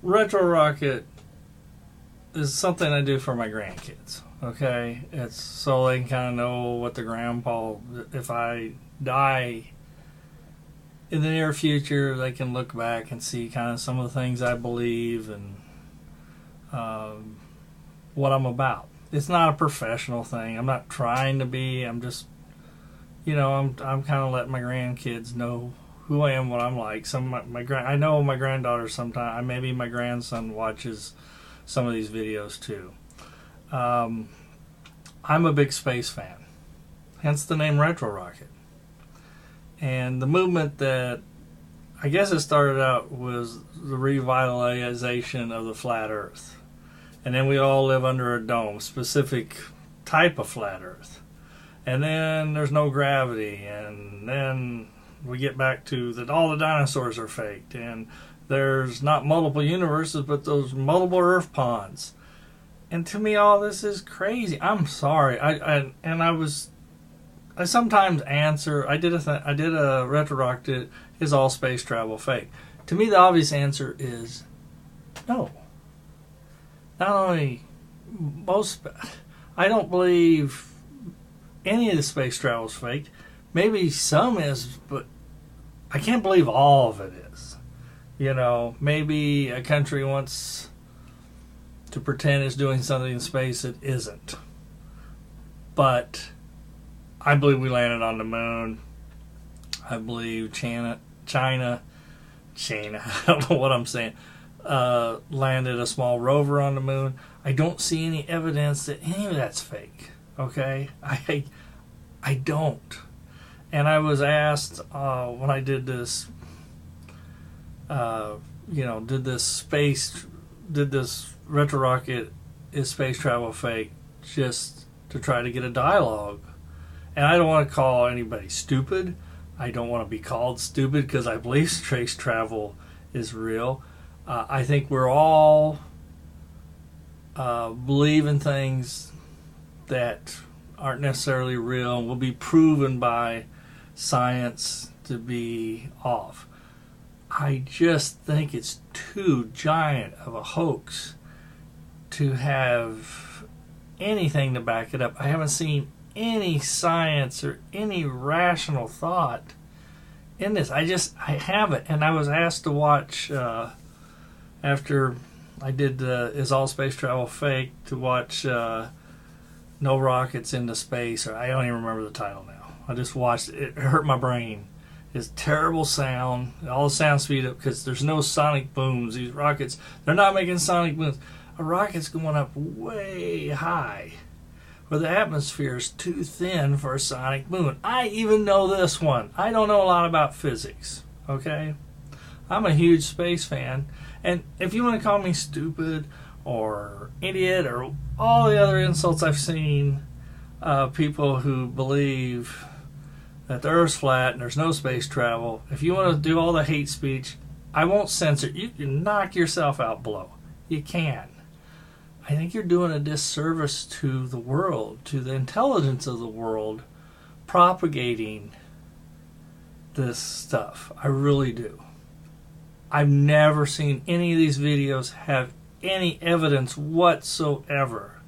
retro rocket is something I do for my grandkids. Okay, it's so they can kind of know what the grandpa. If I die in the near future, they can look back and see kind of some of the things I believe and what I'm about. It's not a professional thing. I'm not trying to be. I'm just, I'm kind of letting my grandkids know who I am, what I'm like. I know my granddaughter sometimes. Maybe my grandson watches some of these videos too. I'm a big space fan, hence the name Retro Rocket. And the movement that I guess it started out was the revitalization of the flat Earth. And then we all live under a dome, specific type of flat Earth. And then there's no gravity, and then we get back to that all the dinosaurs are faked, and there's not multiple universes, but those multiple Earth ponds. And to me, all this is crazy. I'm sorry. I sometimes answer. I did a retro rock. Is all space travel fake? To me, the obvious answer is no. Not only I don't believe any of the space travel is fake. Maybe some is, but I can't believe all of it is. Maybe a country wants to pretend it's doing something in space it isn't. But I believe we landed on the moon. I believe China, I don't know what I'm saying, landed a small rover on the moon. I don't see any evidence that any of that's fake. Okay? I don't. And I was asked when I did this, did this retro rocket, is space travel fake, just to try to get a dialogue. And I don't want to call anybody stupid. I don't want to be called stupid because I believe space travel is real. I think we're all believe in things that aren't necessarily real and will be proven by science to be off. I just think it's too giant of a hoax to have anything to back it up. I haven't seen any science or any rational thought in this. I haven't. And I was asked to watch, after I did Is All Space Travel Fake, to watch No Rockets into Space, or I don't even remember the title now. I just watched it. It hurt my brain. It's terrible sound. All the sound speed up because there's no sonic booms. These rockets, they're not making sonic booms. A rocket's going up way high where the atmosphere is too thin for a sonic boom. I even know this one. I don't know a lot about physics, okay? I'm a huge space fan. And if you want to call me stupid or idiot or all the other insults I've seen, people who believe that the Earth's flat and there's no space travel, if you want to do all the hate speech, I won't censor it. You can knock yourself out below. You can. I think you're doing a disservice to the world, to the intelligence of the world, propagating this stuff. I really do. I've never seen any of these videos have any evidence whatsoever.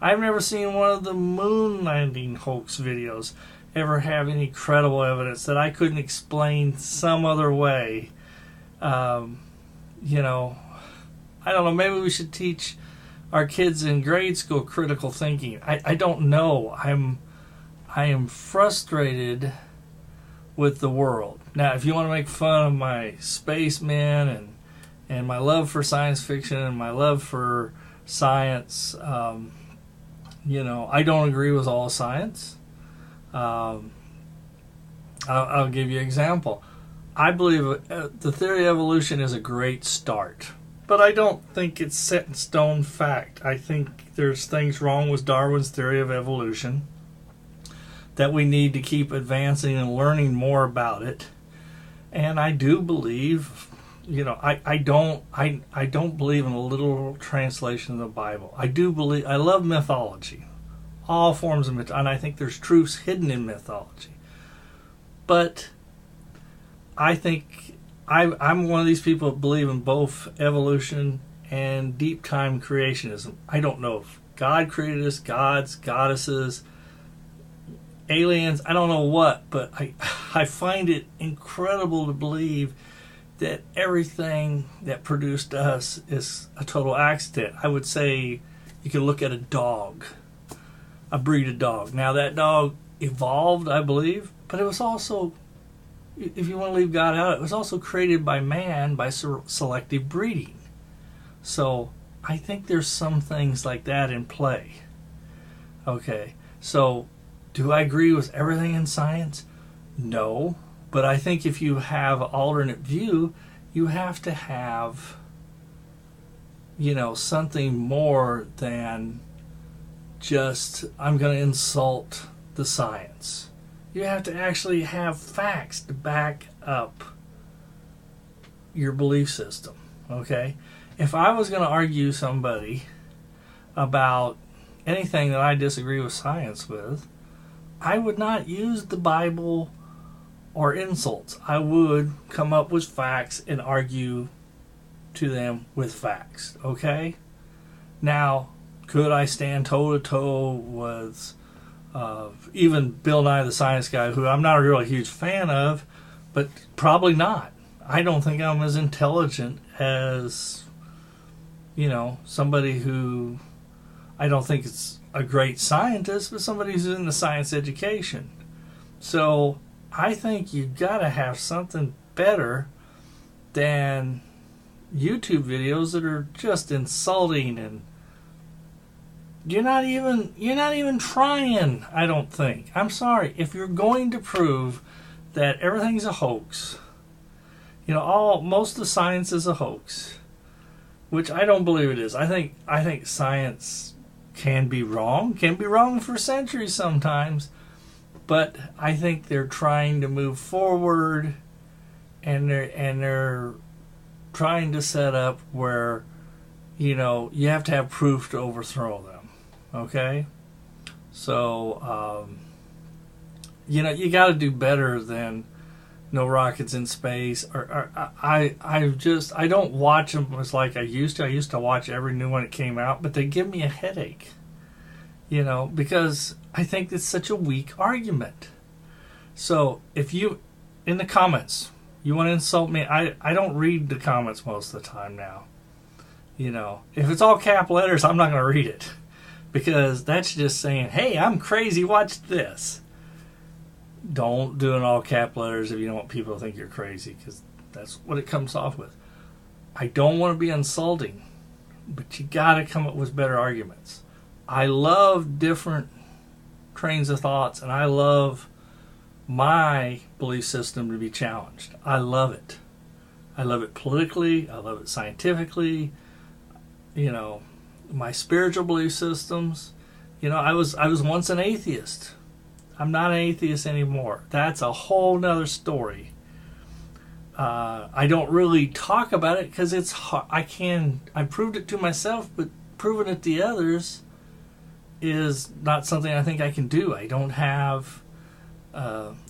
I've never seen one of the moon landing hoax videos ever have any credible evidence that I couldn't explain some other way. I don't know, maybe we should teach our kids in grade school critical thinking. I don't know. I am frustrated with the world. Now, if you want to make fun of my spacemen and my love for science fiction and my love for science, I don't agree with all science. I'll give you an example. I believe the theory of evolution is a great start, but I don't think it's set in stone fact. I think there's things wrong with Darwin's theory of evolution that we need to keep advancing and learning more about it. And I do believe, I don't believe in a literal translation of the Bible. I love mythology, all forms of mythology, and I think there's truths hidden in mythology. But I think I'm one of these people that believe in both evolution and deep time creationism. I don't know if God created us, gods, goddesses, aliens, I don't know what, but I find it incredible to believe that everything that produced us is a total accident. I would say you could look at a dog, a breed of dog. Now that dog evolved, I believe, but it was also, if you want to leave God out, it was also created by man by selective breeding. So I think there's some things like that in play. Okay, so do I agree with everything in science? No, but I think if you have an alternate view, you have to have, something more than just, I'm going to insult the science. You have to actually have facts to back up your belief system, okay? If I was going to argue somebody about anything that I disagree with science with, I would not use the Bible or insults. I would come up with facts and argue to them with facts, okay? Now, could I stand toe-to-toe with even Bill Nye the Science Guy, who I'm not a really huge fan of, but probably not. I don't think I'm as intelligent as, somebody who I don't think is a great scientist, but somebody who's in the science education. So I think you got to have something better than YouTube videos that are just insulting, and you're not even trying, I don't think. I'm sorry. If you're going to prove that everything's a hoax, most of the science is a hoax, which I don't believe it is. I think science can be wrong for centuries sometimes, but I think they're trying to move forward, and they're trying to set up where you have to have proof to overthrow them. Okay, so you got to do better than no rockets in space. Or I don't watch them as like I used to. I used to watch every new one that came out, but they give me a headache. Because I think it's such a weak argument. So if you, in the comments, you want to insult me, I don't read the comments most of the time now. If it's all cap letters, I'm not going to read it. Because that's just saying, hey, I'm crazy, watch this. Don't do it in all cap letters if you don't want people to think you're crazy, because that's what it comes off with. I don't want to be insulting, but you got to come up with better arguments. I love different trains of thoughts, and I love my belief system to be challenged. I love it. I love it politically. I love it scientifically. My spiritual belief systems. I was once an atheist. I'm not an atheist anymore. That's a whole nother story. I don't really talk about it because it's hard. I proved it to myself, but proving it to others is not something I think I can do. I don't have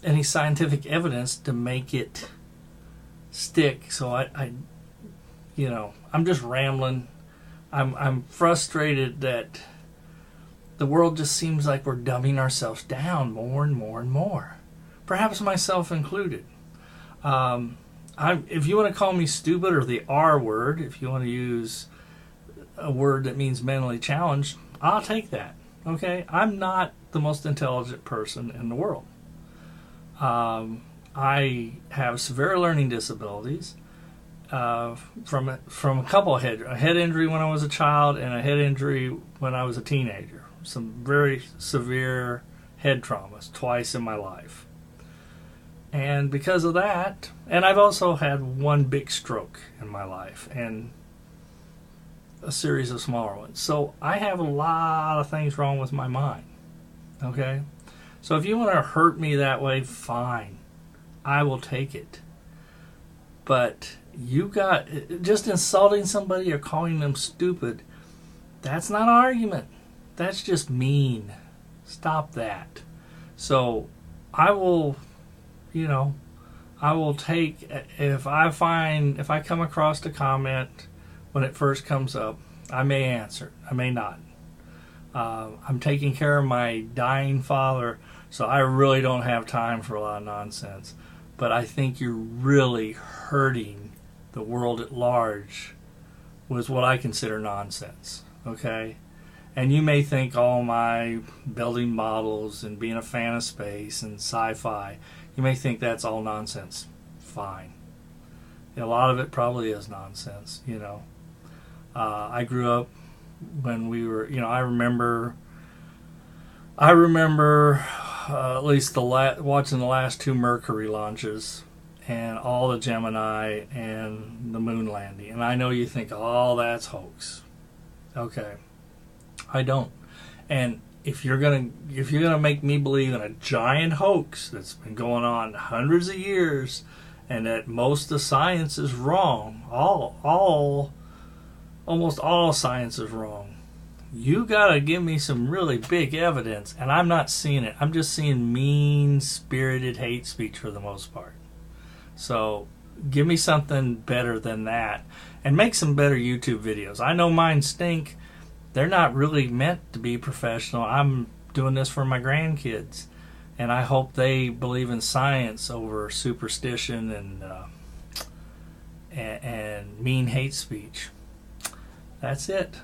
any scientific evidence to make it stick. So I'm just rambling. I'm frustrated that the world just seems like we're dumbing ourselves down more and more and more. Perhaps myself included. If you want to call me stupid, or the R word, if you want to use a word that means mentally challenged, I'll take that. Okay? I'm not the most intelligent person in the world. I have severe learning disabilities from a couple of a head injury when I was a child and a head injury when I was a teenager. Some very severe head traumas twice in my life. And because of that, and I've also had one big stroke in my life and a series of smaller ones. So I have a lot of things wrong with my mind. Okay? So if you want to hurt me that way, fine. I will take it. But just insulting somebody or calling them stupid, that's not an argument. That's just mean. Stop that. So I will, I will take, if I come across a comment when it first comes up, I may answer, I may not. I'm taking care of my dying father, so I really don't have time for a lot of nonsense. But I think you're really hurting the world at large with what I consider nonsense, okay? And you may think all my building models and being a fan of space and sci-fi, you may think that's all nonsense. Fine. A lot of it probably is nonsense, you know. I grew up when we were, you know, I remember at least watching the last two Mercury launches and all the Gemini and the moon landing. And I know you think, oh, that's hoax. Okay. I don't. And if you're gonna make me believe in a giant hoax that's been going on hundreds of years, and that most of science is wrong, almost all science is wrong, you gotta give me some really big evidence, and I'm not seeing it. I'm just seeing mean-spirited hate speech for the most part. So give me something better than that, and make some better YouTube videos. I know mine stink. They're not really meant to be professional. I'm doing this for my grandkids, and I hope they believe in science over superstition and mean hate speech. That's it.